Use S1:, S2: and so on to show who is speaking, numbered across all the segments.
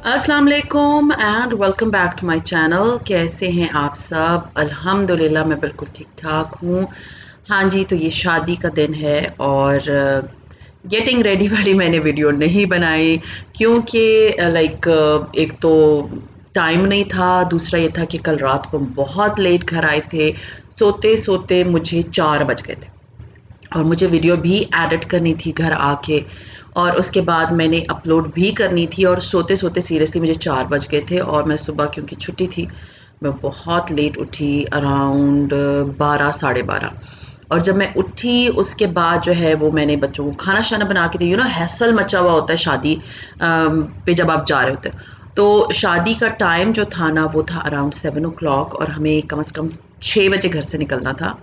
S1: अस्सलाम वालेकुम and welcome back to my channel. कैसे हैं आप सब? अल्हम्दुलिल्लाह मैं बिल्कुल ठीक ठाक हूँ। हाँ जी, तो ये शादी का दिन है और गेटिंग रेडी वाली मैंने वीडियो नहीं बनाई क्योंकि एक तो टाइम नहीं था, दूसरा ये था कि कल रात को बहुत लेट घर आए थे। सोते सोते मुझे 4 बज गए थे और मुझे वीडियो भी एडिट करनी थी घर आके, और उसके बाद मैंने अपलोड भी करनी थी। और सोते सोते सीरियसली मुझे 4 बज गए थे और मैं सुबह क्योंकि छुट्टी थी, मैं बहुत लेट उठी, अराउंड 12 साढ़े 12। और जब मैं उठी उसके बाद जो है वो मैंने बच्चों को खाना शाना बना के दी। हैसल मचा हुआ होता है शादी पे जब आप जा रहे होते हो। तो शादी का टाइम जो था ना वो था अराउंड 7 o'clock और हमें कम से कम 6 बजे घर से निकलना था।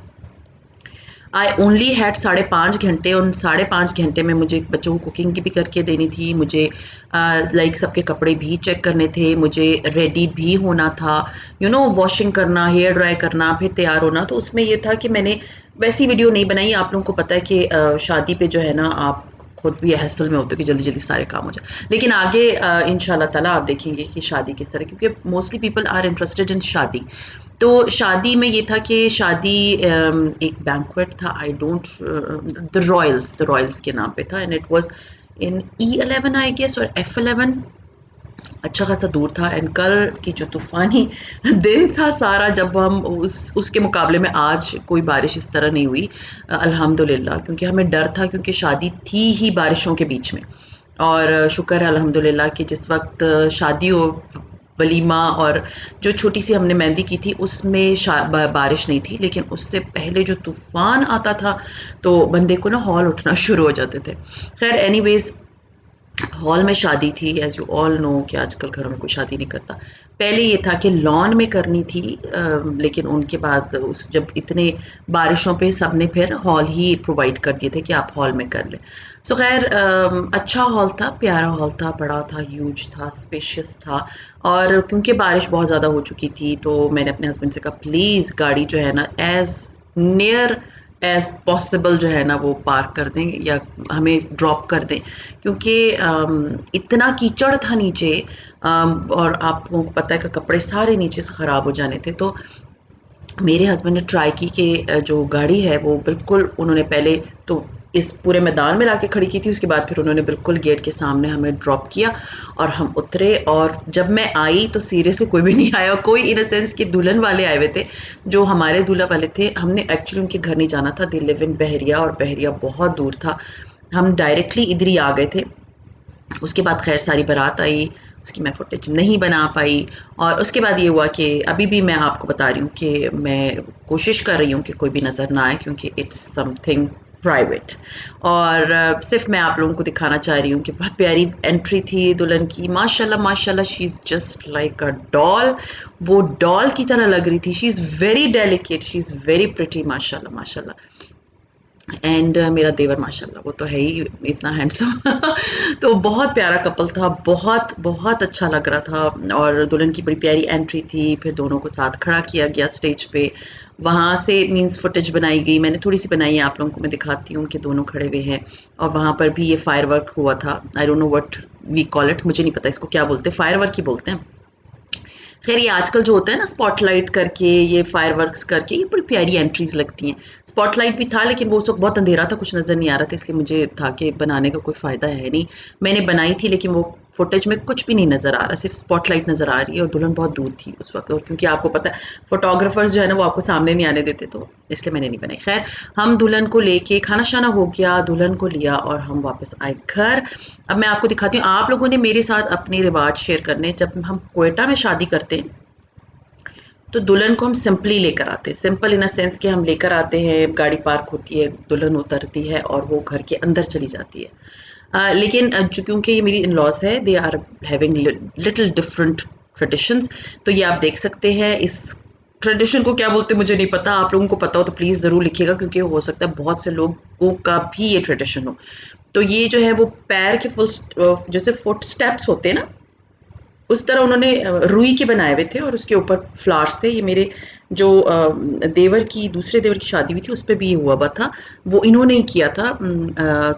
S1: आई ओनली हैड 5.5 घंटे। उन 5.5 घंटे में मुझे बच्चों को कुकिंग की भी करके देनी थी, मुझे सबके कपड़े भी चेक करने थे, मुझे रेडी भी होना था, वॉशिंग करना, हेयर ड्राई करना, फिर तैयार होना। तो उसमें ये था कि मैंने वैसी वीडियो नहीं बनाई। आप लोगों को पता है कि शादी पे जो है ना आप खुद भी हसल में होते हो कि जल्दी जल्दी सारे काम हो जाए। लेकिन आगे इंशाल्लाह ताला आप देखेंगे कि शादी किस तरह, क्योंकि mostly people are interested in shaadi. तो शादी में ये था कि शादी एक बैंक्वेट था, आई डोंट, द रॉयल्स के नाम पे था, and it was in E11 I guess और F11। अच्छा खासा दूर था। एंड कल की जो तूफानी दिन था सारा, जब हम उसके मुकाबले में आज कोई बारिश इस तरह नहीं हुई, अल्हम्दुलिल्लाह। क्योंकि हमें डर था, क्योंकि शादी थी ही बारिशों के बीच में। और शुक्र है अल्हम्दुलिल्लाह कि जिस वक्त शादी हो, वलीमा और जो छोटी सी हमने मेहंदी की थी उसमें बारिश नहीं थी। लेकिन उससे पहले जो तूफान आता था तो बंदे को ना हौल उठना शुरू हो जाते थे। खैर एनीवेज, हॉल में शादी थी, एज यू ऑल नो कि आजकल घरों में कोई शादी नहीं करता। पहले ये था कि लॉन में करनी थी, लेकिन उनके बाद उस जब इतने बारिशों पे सबने फिर हॉल ही प्रोवाइड कर दिए थे कि आप हॉल में कर लें। सो खैर अच्छा हॉल था, प्यारा हॉल था, बड़ा था, ह्यूज था, स्पेशियस था। और क्योंकि बारिश बहुत ज़्यादा हो चुकी थी तो मैंने अपने हस्बैंड से कहा प्लीज़ गाड़ी जो है ना एज़ नियर एज पॉसिबल जो है ना वो पार्क कर दें या हमें ड्रॉप कर दें, क्योंकि इतना कीचड़ था नीचे। और आप लोगों को पता है कि कपड़े सारे नीचे से ख़राब हो जाने थे। तो मेरे हस्बैंड ने ट्राई की कि जो गाड़ी है वो बिल्कुल, उन्होंने पहले तो इस पूरे मैदान में लाके खड़ी की थी, उसके बाद फिर उन्होंने बिल्कुल गेट के सामने हमें ड्रॉप किया और हम उतरे। और जब मैं आई तो सीरियसली कोई भी नहीं आया, कोई इन अ सेंस कि दुल्हन वाले आए हुए थे जो हमारे दूल्हा वाले थे। हमने एक्चुअली उनके घर नहीं जाना था, दे लिव इन बहरिया और बहरिया बहुत दूर था। हम डायरेक्टली इधर ही आ गए थे। उसके बाद खैर सारी बारात आई, उसकी मैं फुटेज नहीं बना पाई। और उसके बाद ये हुआ कि अभी भी मैं आपको बता रही हूँ कि मैं कोशिश कर रही हूँ कि कोई भी नज़र ना आए, क्योंकि इट्स समथिंग प्राइवेट। और सिर्फ मैं आप लोगों को दिखाना चाह रही हूँ कि बहुत प्यारी एंट्री थी दुल्हन की, माशाल्लाह माशाल्लाह, she is just like a doll. वो डॉल की तरह लग रही थी। She is very delicate, she is very pretty, माशाल्लाह माशाल्लाह। एंड मेरा देवर माशाल्लाह वो तो है ही इतना हैंडसम। तो बहुत प्यारा कपल था, बहुत बहुत अच्छा लग रहा था। और दुल्हन की बड़ी प्यारी एंट्री थी, फिर दोनों को साथ खड़ा किया गया स्टेज पे। वहाँ से मींस फुटेज बनाई गई, मैंने थोड़ी सी बनाई है, आप लोगों को मैं दिखाती हूँ कि दोनों खड़े हुए हैं। और वहाँ पर भी ये फायर वर्क हुआ था, I don't know what we call it, मुझे नहीं पता इसको क्या बोलते हैं, फायर वर्क ही बोलते हैं। खैर ये आजकल जो होता है ना स्पॉटलाइट करके, ये फायरवर्क्स करके, ये बड़ी प्यारी एंट्रीज लगती हैं। स्पॉटलाइट भी था लेकिन वो उस वक्त बहुत अंधेरा था, कुछ नज़र नहीं आ रहा था, इसलिए मुझे था कि बनाने का कोई फ़ायदा है नहीं। मैंने बनाई थी लेकिन वो फुटेज में कुछ भी नहीं नज़र आ रहा, सिर्फ स्पॉटलाइट नज़र आ रही है। और दुल्हन बहुत दूर थी उस वक्त, और क्योंकि आपको पता है फोटोग्राफर्स जो है ना वो आपको सामने नहीं आने देते, तो इसलिए मैंने नहीं बनाई। खैर हम दुल्हन को लेके खाना शाना हो गया, दुल्हन को लिया और हम वापस आए घर। अब मैं आपको दिखाती हूँ, आप लोगों ने मेरे साथ अपने रिवाज शेयर करने। जब हम क्वेटा में शादी करते हैं तो दुल्हन को हम सिंपली लेकर आते हैं, सिंपल इन अ सेंस कि हम लेकर आते हैं, गाड़ी पार्क होती है, दुल्हन उतरती है और वो घर के अंदर चली जाती है। लेकिन क्योंकि ये मेरी इन लॉज है, they are having little different traditions. तो ये आप देख सकते हैं, इस ट्रेडिशन को क्या बोलते हैं मुझे नहीं पता, आप लोगों को पता हो तो प्लीज़ ज़रूर लिखिएगा, क्योंकि हो सकता है बहुत से लोगों का भी ये ट्रेडिशन हो। तो ये जो है वो पैर के फुल, जैसे फुट स्टेप्स होते हैं ना, उस तरह उन्होंने रुई के बनाए हुए थे और उसके ऊपर फ्लावर्स थे। ये मेरे जो देवर की, दूसरे देवर की शादी हुई थी उस पे भी ये हुआ था, वो इन्होंने ही किया था।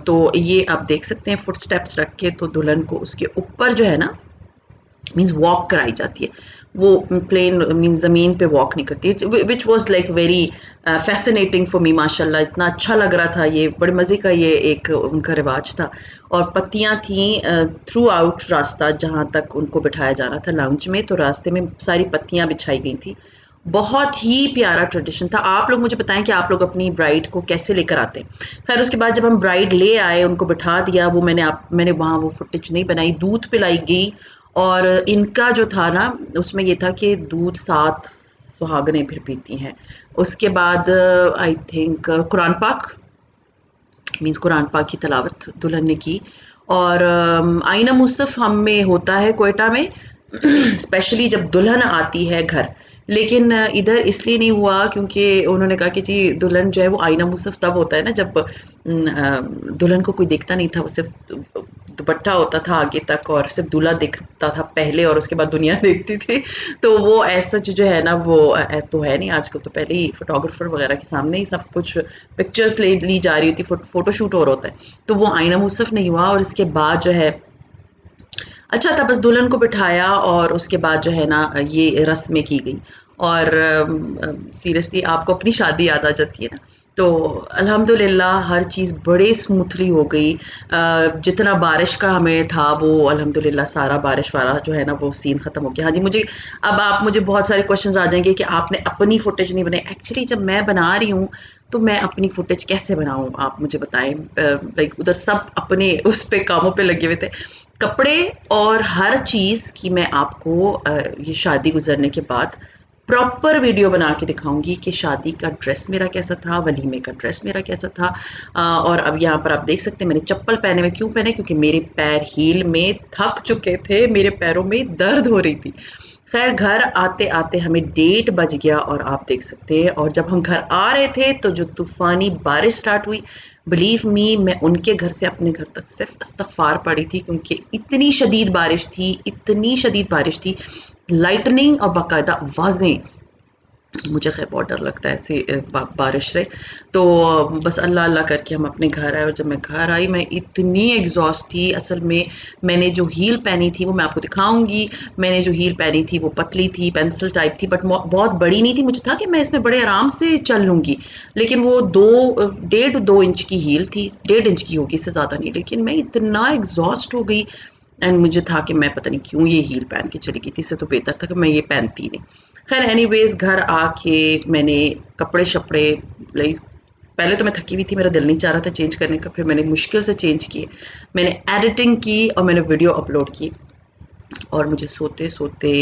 S1: तो ये आप देख सकते हैं फुट स्टेप्स रख के, तो दुल्हन को उसके ऊपर जो है ना मीन्स वॉक कराई जाती है, वो प्लेन मीन्स ज़मीन पे वॉक नहीं करती, which was like very fascinating for me. माशाल्लाह इतना अच्छा लग रहा था, ये बड़े मज़े का ये एक उनका रिवाज था। और पत्तियां थी थ्रू आउट रास्ता, जहाँ तक उनको बिठाया जाना था लाउंज में, तो रास्ते में सारी पत्तियां बिछाई गई थी। बहुत ही प्यारा ट्रेडिशन था। आप लोग मुझे बताएं कि आप लोग अपनी ब्राइड को कैसे लेकर आते हैं। फिर उसके बाद जब हम ब्राइड ले आए, उनको बिठा दिया, वो मैंने वहाँ वो फुटेज नहीं बनाई, दूध पिलाई गई। और इनका जो था ना, उसमें ये था कि दूध 7 सुहागनें फिर पीती हैं। उसके बाद आई थिंक कुरान पाक, मीन्स कुरान पाक की तलावत दुल्हन ने की। और आईना मुसफ़ हम में होता है कोयटा में स्पेशली जब दुल्हन आती है घर। लेकिन इधर इसलिए नहीं हुआ क्योंकि उन्होंने कहा कि जी दुल्हन जो है वो आईना मुसफ़ तब होता है ना जब दुल्हन को कोई देखता नहीं था, वो सिर्फ दुपट्टा होता था आगे तक और सिर्फ दूल्हा दिखता था पहले और उसके बाद दुनिया देखती थी। तो वो ऐसा जो है ना वो तो है नहीं आजकल, तो पहले ही फोटोग्राफर वगैरह के सामने ही सब कुछ पिक्चर्स ली जा रही होती, फोटोशूट और होता है। तो वो आईना मुसफ़ नहीं हुआ। और इसके बाद जो है अच्छा था, बस दुल्हन को बिठाया और उसके बाद जो है ना ये रस्में की गई। और सीरियसली आपको अपनी शादी याद आ जाती है ना। तो अल्हम्दुलिल्लाह हर चीज़ बड़े स्मूथली हो गई। जितना बारिश का हमें था वो अल्हम्दुलिल्लाह सारा बारिश वाला जो है ना वो सीन ख़त्म हो गया। हाँ जी, मुझे बहुत सारे क्वेश्चंस आ जाएंगे कि आपने अपनी फुटेज नहीं बनाई। एक्चुअली जब मैं बना रही हूँ तो मैं अपनी फुटेज कैसे बनाऊँ, आप मुझे बताएं। लाइक उधर सब अपने उस पे कामों पे लगे हुए थे, कपड़े और हर चीज़ की मैं आपको ये शादी गुजरने के बाद प्रॉपर वीडियो बना के दिखाऊंगी कि शादी का ड्रेस मेरा कैसा था, वलीमे का ड्रेस मेरा कैसा था। और अब यहाँ पर आप देख सकते हैं मैंने चप्पल पहने हुए, क्यों पहने, क्योंकि मेरे पैर हील में थक चुके थे, मेरे पैरों में दर्द हो रही थी। खैर घर आते आते हमें 1:30 बज गया और आप देख सकते हैं। और जब हम घर आ रहे थे तो जो तूफ़ानी बारिश स्टार्ट हुई, बिलीव मी मैं उनके घर से अपने घर तक सिर्फ इस्तग़फ़ार पड़ी थी, क्योंकि इतनी शदीद बारिश थी, इतनी शदीद बारिश थी, लाइटनिंग और बाकायदा आवाज़ें। मुझे खैर बहुत डर लगता है ऐसी बारिश से। तो बस अल्लाह अल्लाह करके हम अपने घर आए। और जब मैं घर आई मैं इतनी एग्जॉस्ट थी। असल में मैंने जो हील पहनी थी वो मैं आपको दिखाऊंगी। मैंने जो हील पहनी थी वो पतली थी, पेंसिल टाइप थी, बट बहुत बड़ी नहीं थी। मुझे था कि मैं इसमें बड़े आराम से चल लूँगी, लेकिन वो 1.5-2 इंच की हील थी, 1.5 इंच की होगी, इससे ज़्यादा नहीं। लेकिन मैं इतना एग्जॉस्ट हो गई एंड मुझे था कि मैं पता नहीं क्यों ये हील पहन के चली गई थी, इससे तो बेहतर था कि मैं ये पहनती नहीं। खैर एनीवेज घर आके मैंने कपड़े शपड़े लाइक, पहले तो मैं थकी हुई थी, मेरा दिल नहीं चाह रहा था चेंज करने का, फिर मैंने मुश्किल से चेंज किए, मैंने एडिटिंग की और मैंने वीडियो अपलोड की। और मुझे सोते सोते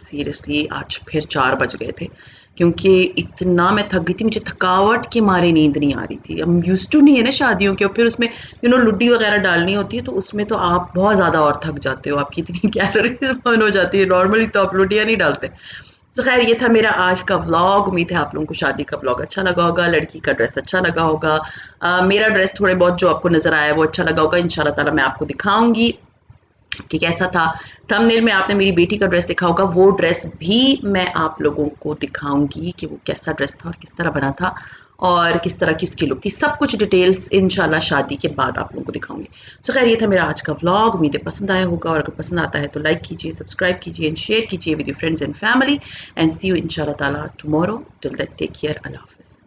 S1: सीरियसली आज फिर 4 बज गए थे, क्योंकि इतना मैं थक गई थी, मुझे थकावट के मारे नींद नहीं आ रही थी। हम यूज्ड टू नहीं है ना शादियों के, और फिर उसमें लुड्डी वगैरह डालनी होती है, तो उसमें तो आप बहुत ज़्यादा और थक जाते हो, आपकी इतनी कैलोरीज बर्न हो जाती है। नॉर्मली तो आप लुड्डियाँ नहीं डालते। तो खैर ये था मेरा आज का व्लॉग। उम्मीद है आप लोगों को शादी का व्लॉग अच्छा लगा होगा, लड़की का ड्रेस अच्छा लगा होगा, मेरा ड्रेस थोड़े बहुत जो आपको नज़र आया वो अच्छा लगा होगा। इंशाल्लाह ताला मैं आपको दिखाऊंगी कि कैसा था। थंबनेल में आपने मेरी बेटी का ड्रेस देखा होगा, वो ड्रेस भी मैं आप लोगों को दिखाऊंगी कि वो कैसा ड्रेस था और किस तरह बना था और किस तरह की उसकी लुक थी। सब कुछ डिटेल्स इंशाल्लाह शादी के बाद आप लोगों को दिखाऊंगी। सो खैर ये था मेरा आज का व्लॉग। उम्मीद है पसंद आया होगा, और अगर पसंद आता है तो लाइक कीजिए, सब्सक्राइब कीजिए एंड शेयर कीजिए with your friends and family. And see you इंशाल्लाह ताला tomorrow. Till that take care, अल्लाह हाफिज़।